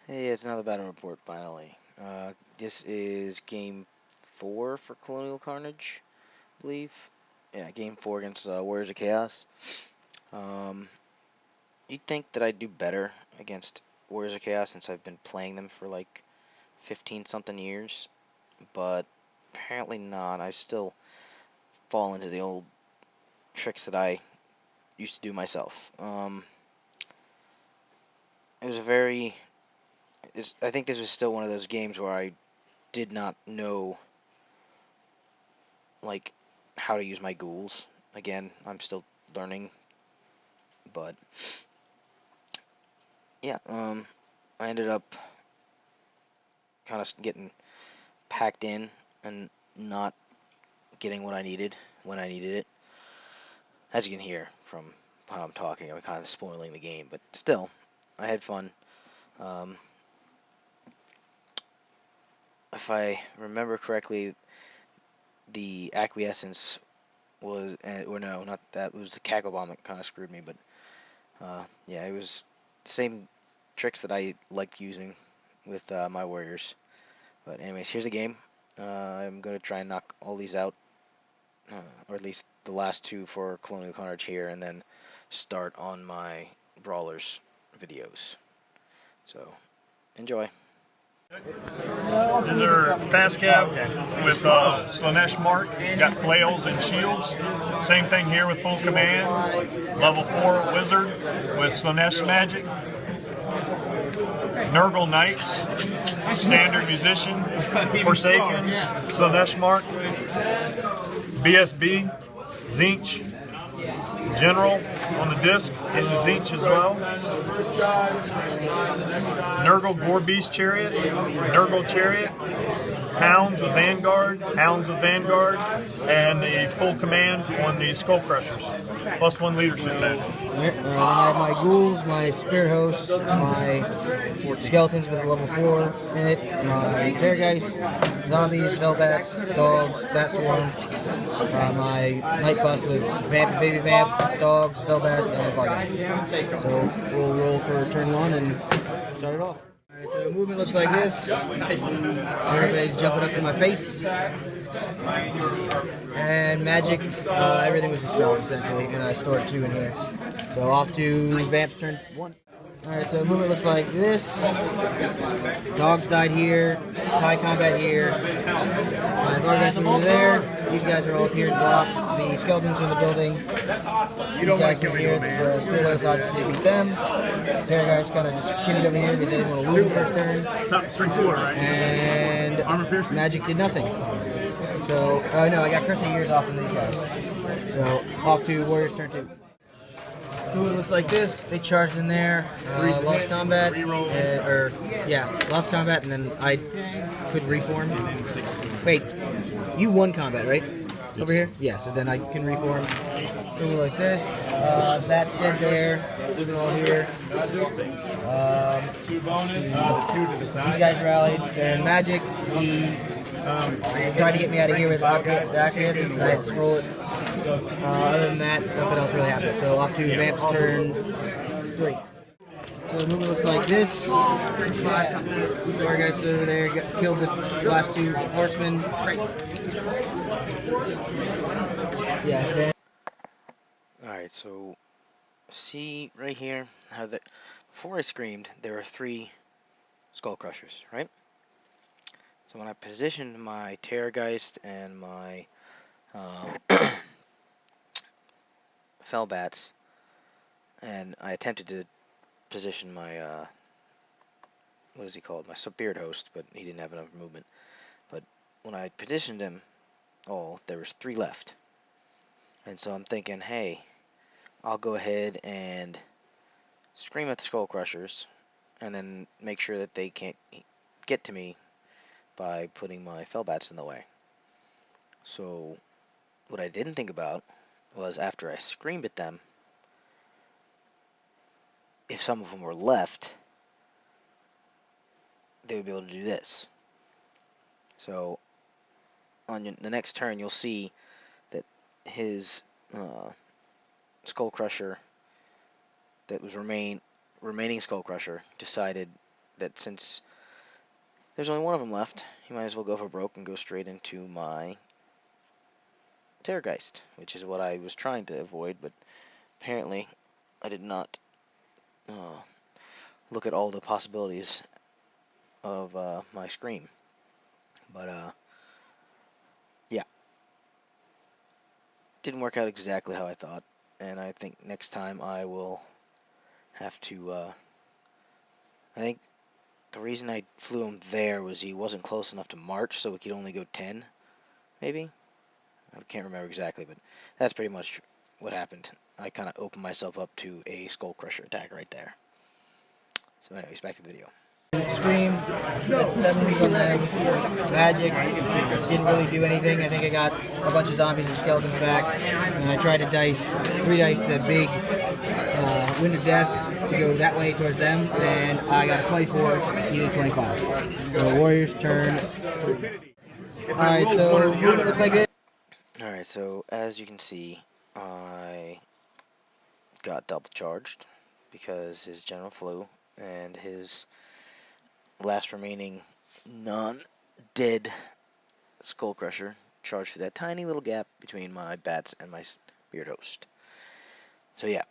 Hey, it's another battle report finally. This is game 4 for Colonial Carnage, I believe. Yeah, game 4 against Warriors of Chaos. Um, you'd think that I'd do better against Warriors of Chaos since I've been playing them for like 15 something years, but apparently not. I still fall into the old tricks that I used to do myself. It was a very. I think this was still one of those games where I did not know like how to use my ghouls. Again, I'm still learning, but yeah, I ended up kind of getting packed in and not getting what I needed when I needed it. As you can hear from how I'm talking, I'm kind of spoiling the game, but still, I had fun. Um, if I remember correctly, the acquiescence was, or no, not that, it was the cackle bomb that kind of screwed me, but yeah, it was the same tricks that I liked using with my warriors. But anyways, here's the game. I'm going to try and knock all these out, or at least the last two for Colonial Carnage here, and then start on my Brawlers videos. So, enjoy. These are fast cab with Slanesh mark. Got flails and shields. Same thing here with full command. Level 4 wizard with Slanesh magic. Nurgle Knights, standard musician, Forsaken, Slanesh mark. BSB, Zinch, General on the disc is a Zinch as well. Nurgle Gorebeast Chariot, Nurgle Chariot, Hounds with Vanguard, and the full command on the Skull Crushers, +1 leadership badge. Then I have my ghouls, my spirit hosts, my skeletons with a level 4 in it, my terrorgeist, zombies, hellbats, dogs, bat swarm, my night bus with vamp, baby vamp, dogs, hellbats, and guardians. So we'll roll for turn 1 and start it off. Alright, so the movement looks like this. Everybody's jumping up in my face. And magic, everything was dispelled essentially, and I stored 2 in here. So off to Vamp's turn 1. Alright, so movement looks like this. Dogs died here. Tie combat here. My guys moved there. These guys are all here to block. The skeletons are in the building. These guys moved here. The spirit hosts obviously beat them. Terror guys kind of just shimmied over here because they didn't want to lose the first turn. Top strength 4, right? And Armor piercing. magic did nothing. So, no, I got Curse of Years off on these guys. So, off to Warriors turn 2. So it looks like this. They charged in there, lost combat, lost combat, and then I could reform. Wait, you won combat, right? Over here? Yeah, so then I can reform. So it looks like this. That's dead there. Moving all here. These guys rallied. Then Magic, he tried to get me out of here with the acquiescence, and I had to scroll it. Other than that, nothing else really happened. So off to Vamp's turn 3. So the movement looks like this. Sorry guys over there, killed the last 2 horsemen. Yeah, then. Alright, so see right here how that before I screamed, there were 3 Skull Crushers, right? So when I positioned my Terrorgeist and my Fellbats, and I attempted to position my what is he called? My Spirit Host, but he didn't have enough movement. But when I positioned them all, there was 3 left. And so I'm thinking, hey, I'll go ahead and scream at the Skull Crushers and then make sure that they can't get to me by putting my Fellbats in the way. So what I didn't think about was after I screamed at them, if some of them were left, they would be able to do this. So on the next turn, you'll see that his Skull Crusher that was remaining Skull Crusher decided that since there's only one of them left, you might as well go for broke and go straight into my Terrorgeist, which is what I was trying to avoid, but apparently I did not look at all the possibilities of my screen. But yeah, didn't work out exactly how I thought, and I think next time I will have to, I think the reason I flew him there was he wasn't close enough to march, so we could only go 10, maybe? I can't remember exactly, but that's pretty much what happened. I kind of opened myself up to a Skull Crusher attack right there. So anyways, back to the video. Scream, got 7 hits on them. Magic, didn't really do anything. I think I got a bunch of zombies and skeletons back. And I tried to re-dice the big Wind of Death to go that way towards them. And I got a 24, needed 25. So Warriors turn. Alright, so movement looks like this. Alright, so as you can see, I got double charged because his general flew and his last remaining non-dead Skull Crusher charged through that tiny little gap between my bats and my Spirit Host. So yeah,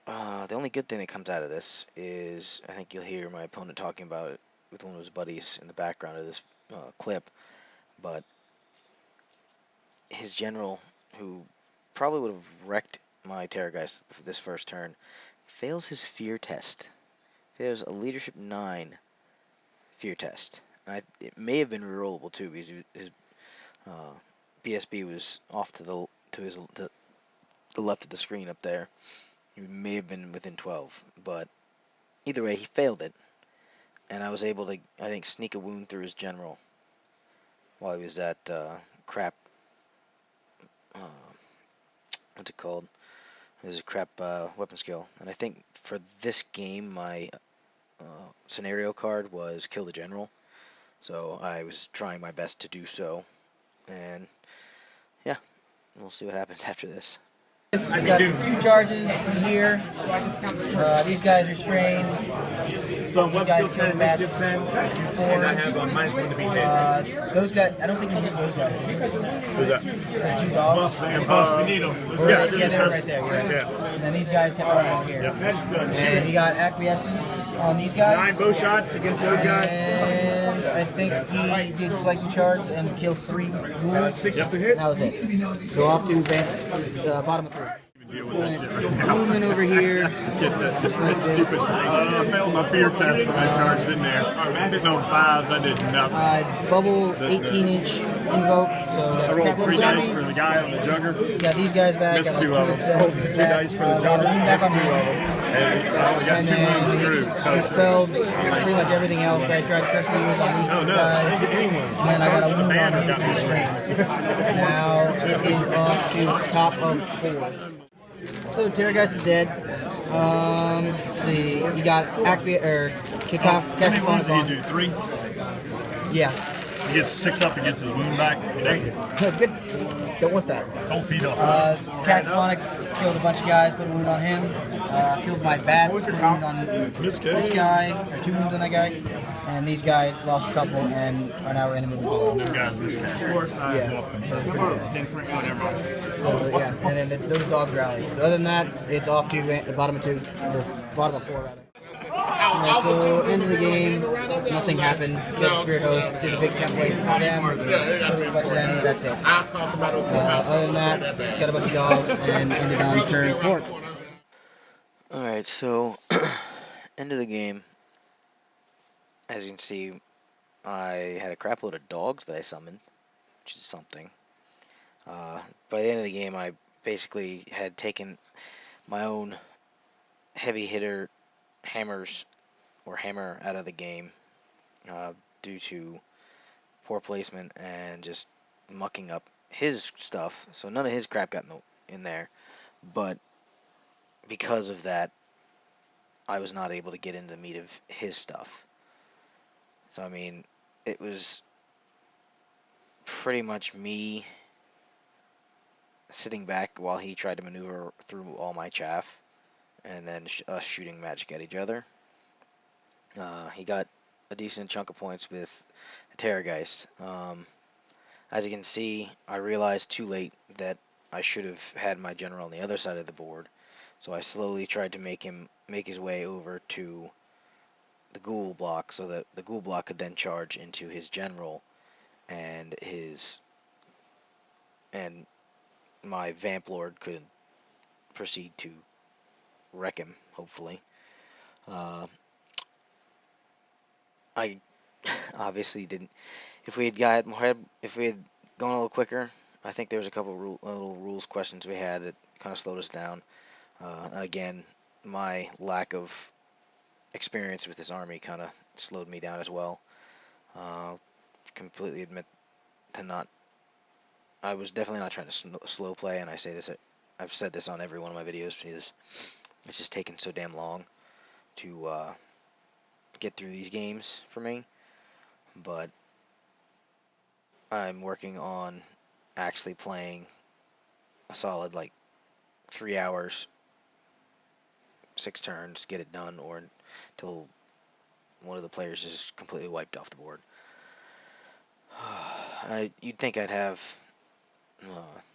the only good thing that comes out of this is I think you'll hear my opponent talking about it with one of his buddies in the background of this clip, but his general, who probably would have wrecked my Terrorgeist for this first turn, fails his fear test. There's a leadership 9 fear test. It may have been rerollable too because his BSB was off to the left of the screen up there. He may have been within 12, but either way, he failed it, and I was able to, I think, sneak a wound through his general while he was at crap. What's it called? It was a crap weapon skill, and I think for this game, my scenario card was kill the general, so I was trying my best to do so, and yeah, we'll see what happens after this. We got 2 charges here. These guys are strained. So These what's guys still kill 10, bats. initiative 10, and I have on mine's going to be dead. Those guys, I don't think you need those guys. Who's that? The 2 dogs. Buff, we need them. Yeah, they're right there. Right. Yeah. And then these guys kept running on here. And he got acquiescence on these guys. 9 bow shots against those guys. And I think he did slicing charge and killed 3 ghouls. 6 to hit. That was it. So off to advance bottom of 3. Movement over here, just like this. I failed my fear test when I charged in there. I didn't know 5s, I did nothing. Bubble 18-inch invoke, so I that rolled crap 3 little dice for zombies. the guy on the jugger. Got these guys back. Missed Got 2 like of 2 them. of 3 them. dice for the Got a jugger. wound back Missed on 2 me. of them. And I only got And 2 wounds then through. So dispelled pretty much everything else. I tried to crush the ears on these no, guys. I didn't get anyone. And then I got a wound on Banner him got from me. screen. Now it is off to top of 4. So Terrorgeist is dead. Let's see. He got activate or kick off. How many wounds did you do? 3? Yeah. He gets 6 up and gets his wound back. Good. Don't want that. Soul feet up. Cacophonic killed a bunch of guys, put a wound on him. Killed my bats, put a wound on this guy, or 2 wounds on that guy. And these guys lost a couple and are now in a movement. This guy. Yeah. So, yeah, and then those dogs rallied. So other than that, it's off to the bottom of 2, or bottom of 4 rather. Alright, so end of the game, nothing happened. Killed Spirit Host, did a big template for them, killed a bunch of them, that's it. Other than that, got a bunch of dogs and ended on turn 4. Alright, so end of the game. As you can see, I had a crap load of dogs that I summoned, which is something. By the end of the game, I basically had taken my own heavy hitter hammers or hammer out of the game due to poor placement and just mucking up his stuff. So none of his crap got in there, but because of that, I was not able to get into the meat of his stuff. So I mean, it was pretty much me sitting back while he tried to maneuver through all my chaff, and then us shooting magic at each other. He got a decent chunk of points with the Terrorgeist. As you can see, I realized too late that I should have had my general on the other side of the board, so I slowly tried to make him make his way over to the ghoul block so that the ghoul block could then charge into his general and my Vamp Lord could proceed to wreck him, hopefully. Uh, I obviously didn't. If we had gone a little quicker, I think there was a couple little rules questions we had that kind of slowed us down. And again, my lack of experience with this army kind of slowed me down as well. Completely admit to not. I was definitely not trying to slow play, and I say this. I've said this on every one of my videos because it's just taken so damn long to get through these games for me. But I'm working on actually playing a solid like 3 hours, 6 turns, get it done, or until one of the players is completely wiped off the board. You'd think I'd have,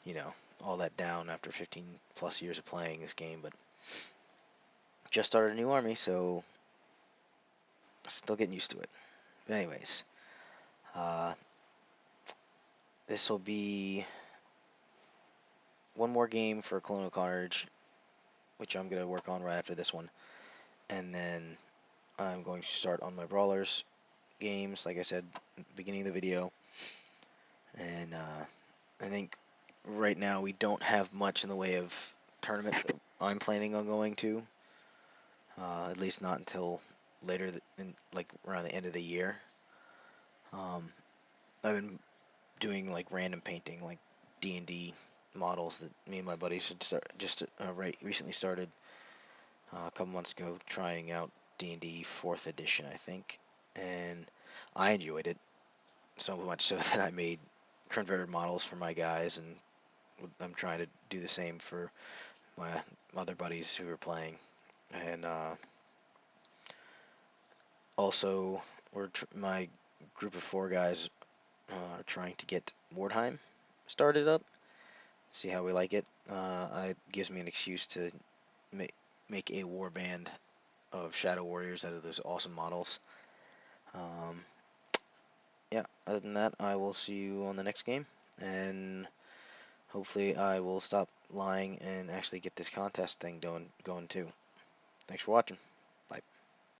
you know, all that down after 15 plus years of playing this game, but just started a new army, so still getting used to it. But anyways, this will be one more game for Colonial Carnage, which I'm going to work on right after this one. And then I'm going to start on my Brawlers games, like I said at the beginning of the video. And I think right now we don't have much in the way of tournaments that I'm planning on going to. At least not until later, like around the end of the year. I've been doing like random painting, like D&D models that me and my buddies had recently started a couple months ago, trying out D&D 4th edition, I think, and I enjoyed it so much so that I made converted models for my guys, and I'm trying to do the same for my other buddies who are playing. And also, my group of 4 guys are trying to get Wardheim started up, see how we like it. It gives me an excuse to make a warband of Shadow Warriors out of those awesome models. Yeah, other than that, I will see you on the next game, and hopefully I will stop lying and actually get this contest thing going too. Thanks for watching.